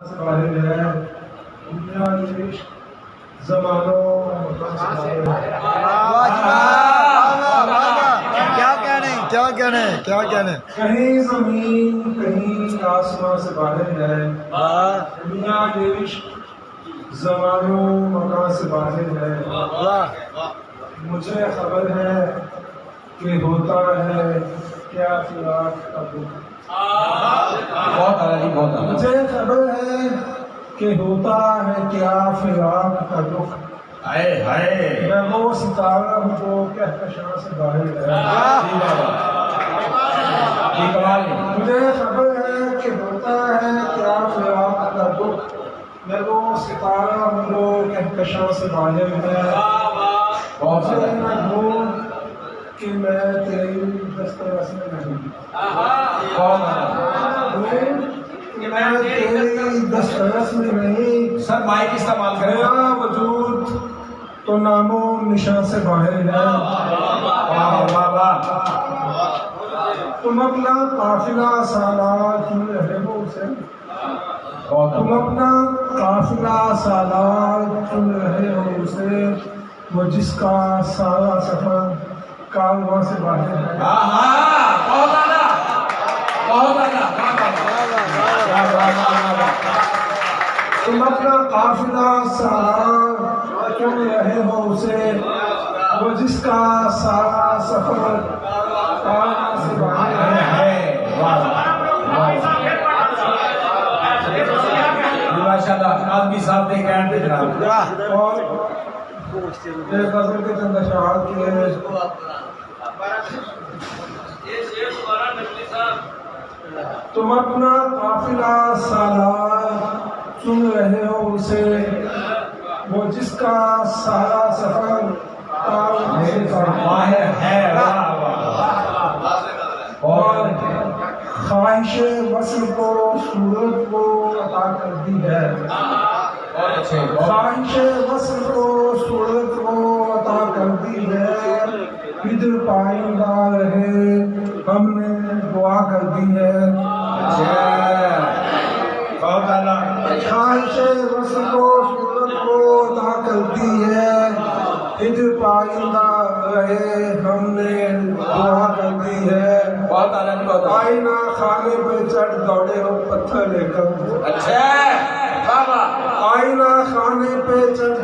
ظاہر ہے دنیا کے زمانوں کیا کہنے کہیں زمین کہیں آسمان سے باہر ہے دنیا کے زمانوں مکان سے باہر ہے مجھے خبر ہے کہ ہوتا ہے کیا فراق کا دکھ مجھے خبر ہے کہ ہوتا ہے کیا فراق کا دکھ میں وہ ستارہ ہوں جو کہکشاں سے باہر ہے مجھے خبر ہے کہ ہوتا ہے کیا فراق کا دکھ میں وہ ستارہ ہوں جو کہکشاں سے باہر ہے مجھے نہ ڈھونڈ کہ میں تیری دسترس میں نہیں کہ میں تیری دسترس میں نہیں سر مائک استعمال کریں میرا وجود تو نام و نشان سے باہر ہے تم اپنا قافلہ سالار چن رہے ہو اسے تم اپنا قافلہ سالار چن رہے ہو اسے وہ جس کا سارا سفر کارواں سے باہر ہے تم اپنا قافلہ سالار چن رہے ہو اسے وہ جس کا سارا سفر کارواں سے باہر ہے آدمی صاحب دیکھ اور ایک غزل کے چند اشعار کیے ہیں تم اپنا قافلہ سالار چن رہے ہو اسے وہ جس کا سارا سفر کارواں سے باہر ہے اور خواہش وصل کو صورت کو عطا کر دی ہے خواہش وصل کو صورت کو عطا کر دی ہے ادھر پائندہ رہے ہم نے دعا کر دی ہے خواہش وصل کو صورت کو عطا کر دی ہے ادھر پائندہ رہے ہم نے دعا کر دی ہے آئینہ خانے پہ چڑھ دوڑے ہو پتھر لے کر آئینہ خانے پہ چڑھ